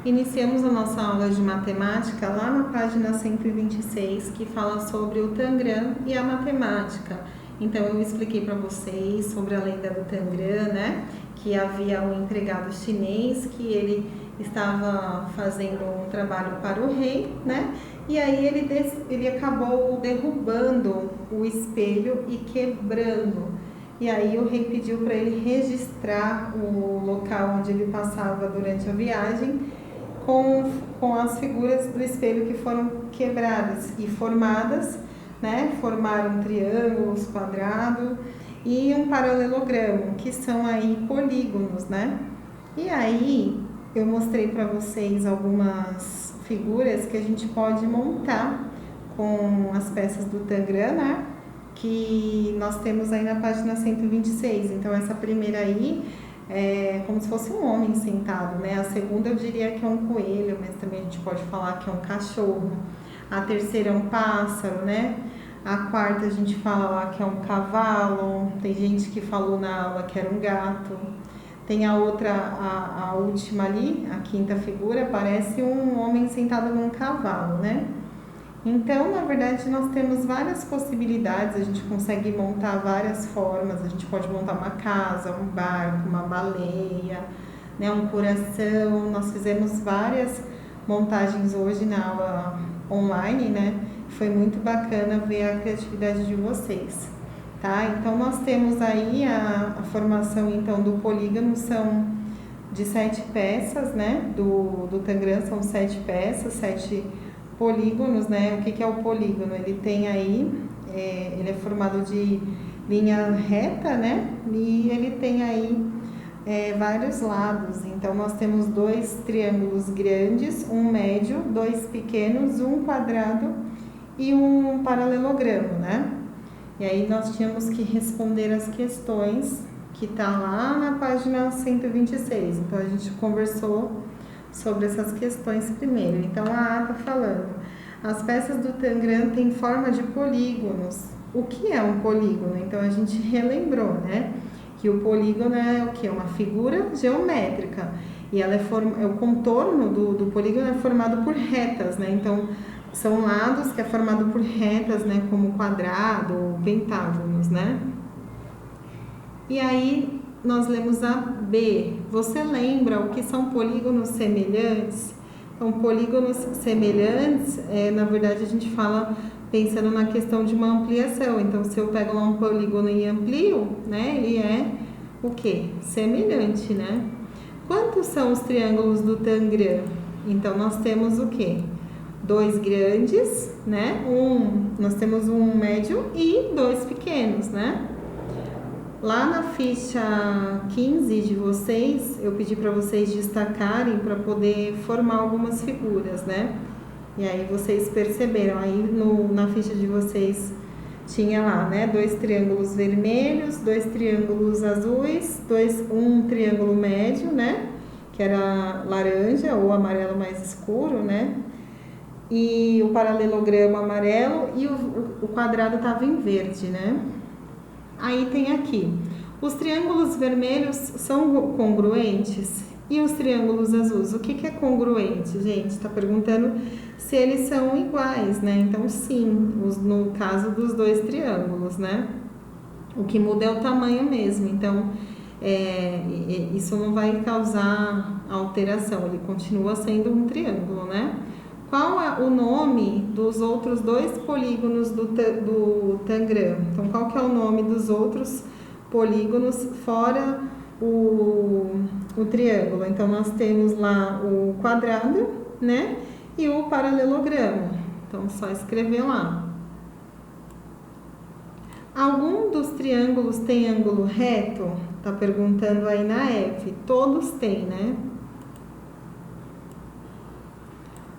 Iniciamos a nossa aula de matemática lá na página 126, que fala sobre o Tangram e a matemática. Então, eu expliquei para vocês sobre a lenda do Tangram, né? Que havia um empregado chinês que ele estava fazendo um trabalho para o rei, né? E aí ele acabou derrubando o espelho e quebrando. E aí o rei pediu para ele registrar o local onde ele passava durante a viagem com as figuras do espelho que foram quebradas e formadas, né? Formaram triângulos, quadrado e um paralelogramo, que são aí polígonos, né? E aí eu mostrei para vocês algumas figuras que a gente pode montar com as peças do Tangram, né? Que nós temos aí na página 126. Então essa primeira aí é como se fosse um homem sentado, né? A segunda eu diria que é um coelho, mas também a gente pode falar que é um cachorro. A terceira é um pássaro, né? A quarta a gente fala lá que é um cavalo. Tem gente que falou na aula que era um gato. Tem a outra, a última ali, a quinta figura, parece um homem sentado num cavalo, né? Então, na verdade, nós temos várias possibilidades, a gente consegue montar várias formas, a gente pode montar uma casa, um barco, uma baleia, né, um coração. Nós fizemos várias montagens hoje na aula online, né? Foi muito bacana ver a criatividade de vocês, tá? Então, nós temos aí a formação então do polígono, são de 7 peças, né? Do Tangram são 7 peças, 7 polígonos, né? O que é o polígono? Ele tem aí, ele é formado de linha reta, né? E ele tem aí vários lados. Então, nós temos 2 triângulos grandes, um médio, 2 pequenos, um quadrado e um paralelogramo, né? E aí, nós tínhamos que responder as questões que tá lá na página 126. Então, a gente conversou sobre essas questões primeiro. Então, a A está falando: as peças do Tangram têm forma de polígonos. O que é um polígono? Então, a gente relembrou, né? Que o polígono é o que? Uma figura geométrica. E ela o contorno do polígono é formado por retas, né? Então, são lados que é formado por retas, né? Como quadrado ou pentágonos, né? E aí, nós lemos a B. Você lembra o que são polígonos semelhantes? Então, polígonos semelhantes, na verdade, a gente fala pensando na questão de uma ampliação. Então, se eu pego lá um polígono e amplio, né, ele é o quê? Semelhante, né? Quantos são os triângulos do Tangram? Então, nós temos o quê? 2 grandes, né? Nós temos um médio e 2 pequenos, né? Lá na ficha 15 de vocês, eu pedi para vocês destacarem para poder formar algumas figuras, né? E aí vocês perceberam, aí na ficha de vocês tinha lá, né? 2 triângulos vermelhos, 2 triângulos azuis, um triângulo médio, né? Que era laranja ou amarelo mais escuro, né? E o paralelogramo amarelo e o quadrado estava em verde, né? Aí tem aqui, os triângulos vermelhos são congruentes e os triângulos azuis. O que é congruente, gente? Está perguntando se eles são iguais, né? Então, sim, no caso dos 2 triângulos, né? O que muda é o tamanho mesmo. Então, isso não vai causar alteração, ele continua sendo um triângulo, né? Qual é o nome dos outros 2 polígonos do Tangram? Então, qual que é o nome dos outros polígonos fora o triângulo? Então, nós temos lá o quadrado, né? E o paralelogramo. Então, só escrever lá. Algum dos triângulos tem ângulo reto? Tá perguntando aí na F. Todos têm, né?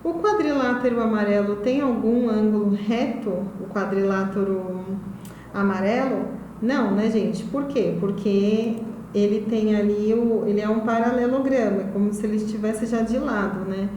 O quadrilátero amarelo tem algum ângulo reto? O quadrilátero amarelo? Não, né, gente? Por quê? Porque ele tem ali, ele é um paralelogramo, é como se ele estivesse já de lado, né?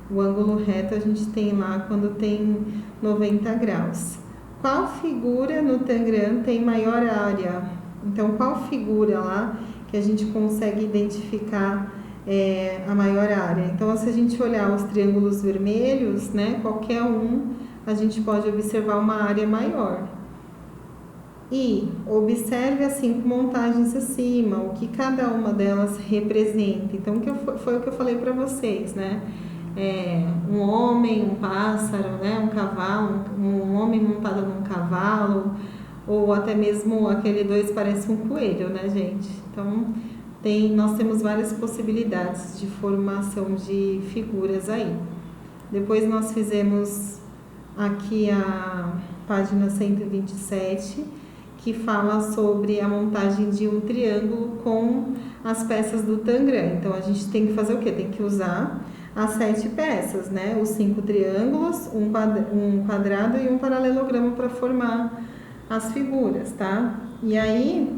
O ângulo reto a gente tem lá quando tem 90 graus. Qual figura no Tangram tem maior área? Então, qual figura lá que a gente consegue identificar a maior área. Então, se a gente olhar os triângulos vermelhos, né, qualquer um, a gente pode observar uma área maior. E observe assim com montagens acima, o que cada uma delas representa. Então, foi o que eu falei para vocês, né? Um homem, um pássaro, né? Um cavalo, um homem montado num cavalo, ou até mesmo aquele dois parece um coelho, né, gente? Então, nós temos várias possibilidades de formação de figuras aí. Depois nós fizemos aqui a página 127, que fala sobre a montagem de um triângulo com as peças do Tangram. Então, a gente tem que fazer o quê? Tem que usar as 7 peças, né? Os 5 triângulos, um quadrado e um paralelogramo para formar as figuras, tá? E aí,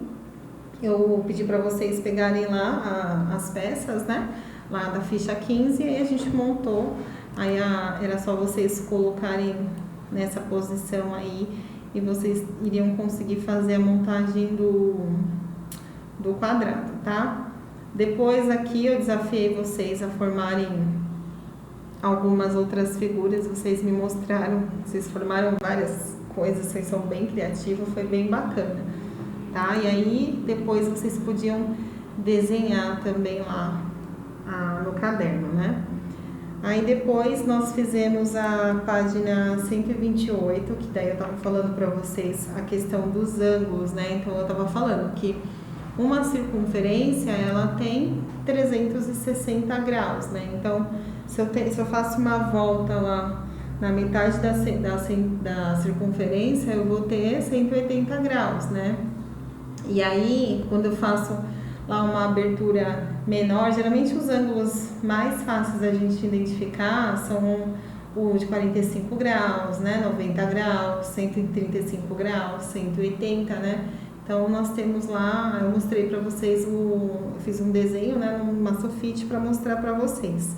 eu pedi para vocês pegarem lá as peças, né? Lá da ficha 15, e aí a gente montou. Aí era só vocês colocarem nessa posição aí e vocês iriam conseguir fazer a montagem do quadrado, tá? Depois aqui eu desafiei vocês a formarem algumas outras figuras, vocês me mostraram, vocês formaram várias coisas, vocês são bem criativos, foi bem bacana, tá? E aí depois vocês podiam desenhar também lá no caderno, né? Aí depois nós fizemos a página 128, que daí eu tava falando para vocês a questão dos ângulos, né? Então eu tava falando que uma circunferência, ela tem 360 graus, né? Então, se eu faço uma volta lá na metade da circunferência, eu vou ter 180 graus, né? E aí, quando eu faço lá uma abertura menor, geralmente os ângulos mais fáceis da gente identificar são o de 45 graus, né? 90 graus, 135 graus, 180, né? Então, nós temos lá, eu mostrei para vocês, eu fiz um desenho, né, numa sulfite para mostrar para vocês.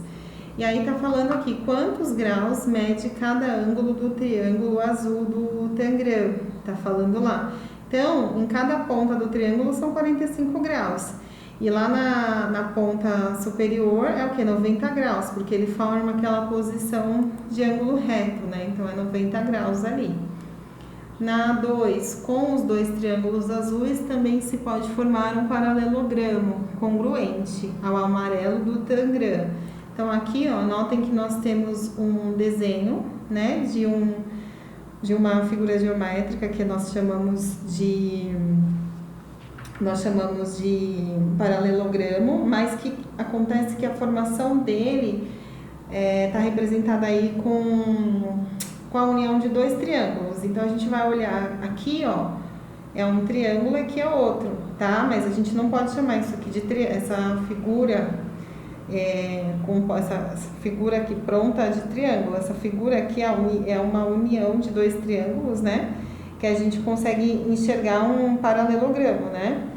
E aí tá falando aqui, quantos graus mede cada ângulo do triângulo azul do Tangram, tá falando lá. Então, em cada ponta do triângulo são 45 graus. E lá na ponta superior é o que? 90 graus, porque ele forma aquela posição de ângulo reto, né? Então, é 90 graus ali. Na 2, com os dois triângulos azuis, também se pode formar um paralelogramo congruente ao amarelo do Tangram. Então, aqui, ó, notem que nós temos um desenho, né, de uma figura geométrica que nós chamamos de paralelogramo, mas que acontece que a formação dele está representada aí com a união de dois triângulos. Então, a gente vai olhar aqui, ó, é um triângulo e aqui é outro, tá? Mas a gente não pode chamar isso aqui de essa figura, essa figura aqui pronta de triângulo. Essa figura aqui é uma união de dois triângulos, né? Que a gente consegue enxergar um paralelogramo, né?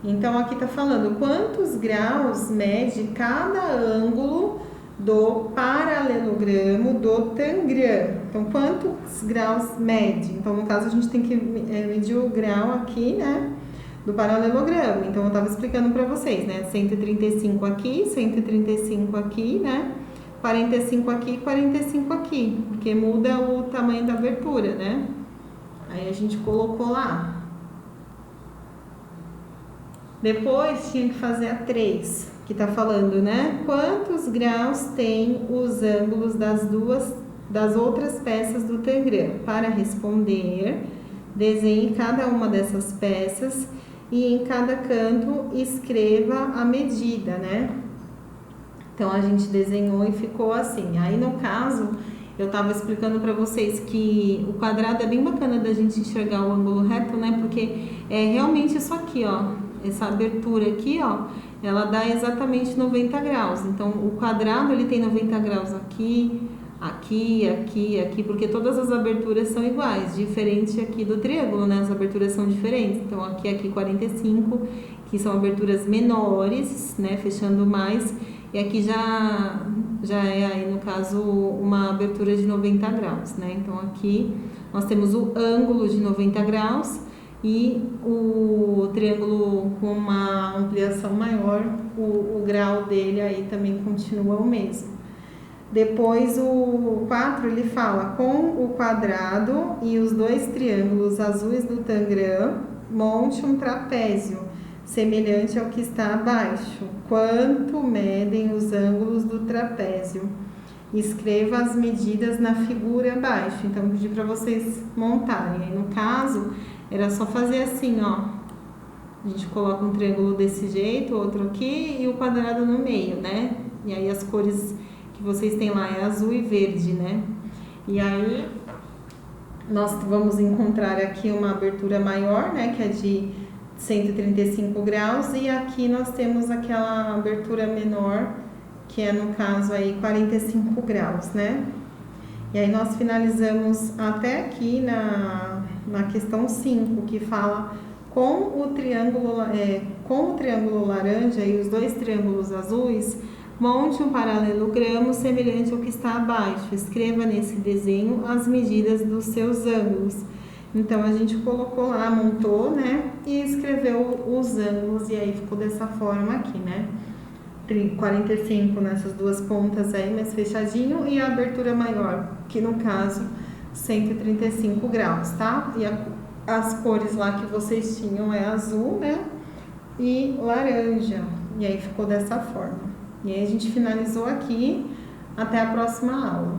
Então, aqui tá falando quantos graus mede cada ângulo do paralelogramo do Tangram. Então, quantos graus mede? Então, no caso, a gente tem que medir o grau aqui, né, do paralelogramo. Então, eu estava explicando para vocês, né, 135 aqui, 135 aqui, né, 45 aqui, 45 aqui, porque muda o tamanho da abertura, né. Aí a gente colocou lá. Depois tinha que fazer a 3, que tá falando, né? Quantos graus tem os ângulos das outras peças do Tangram? Para responder, desenhe cada uma dessas peças e em cada canto escreva a medida, né? Então a gente desenhou e ficou assim. Aí no caso, eu tava explicando para vocês que o quadrado é bem bacana da gente enxergar o ângulo reto, né? Porque é realmente isso aqui, ó. Essa abertura aqui, ó, ela dá exatamente 90 graus. Então, o quadrado, ele tem 90 graus aqui, aqui, aqui, aqui, porque todas as aberturas são iguais, diferente aqui do triângulo, né? As aberturas são diferentes. Então, aqui 45, que são aberturas menores, né? Fechando mais. E aqui já é aí, no caso, uma abertura de 90 graus, né? Então, aqui nós temos o ângulo de 90 graus e o triângulo com uma ampliação maior, o grau dele aí também continua o mesmo. Depois o 4 ele fala: com o quadrado e os dois triângulos azuis do Tangram, monte um trapézio, semelhante ao que está abaixo. Quanto medem os ângulos do trapézio? Escreva as medidas na figura abaixo. Então, eu pedi para vocês montarem. Aí, no caso, era só fazer assim, ó. A gente coloca um triângulo desse jeito, outro aqui e o quadrado no meio, né? E aí as cores que vocês têm lá é azul e verde, né? E aí nós vamos encontrar aqui uma abertura maior, né? Que é de 135 graus, e aqui nós temos aquela abertura menor, que é no caso aí 45 graus, né? E aí nós finalizamos até aqui na questão 5, que fala com o triângulo laranja e os dois triângulos azuis, monte um paralelogramo semelhante ao que está abaixo. Escreva nesse desenho as medidas dos seus ângulos. Então, a gente colocou lá, montou, né? E escreveu os ângulos, e aí ficou dessa forma aqui, né? 45 nessas duas pontas aí, mais fechadinho, e a abertura maior, que no caso, 135 graus, tá? E as cores lá que vocês tinham é azul, né? E laranja. E aí ficou dessa forma. E aí a gente finalizou aqui. Até a próxima aula.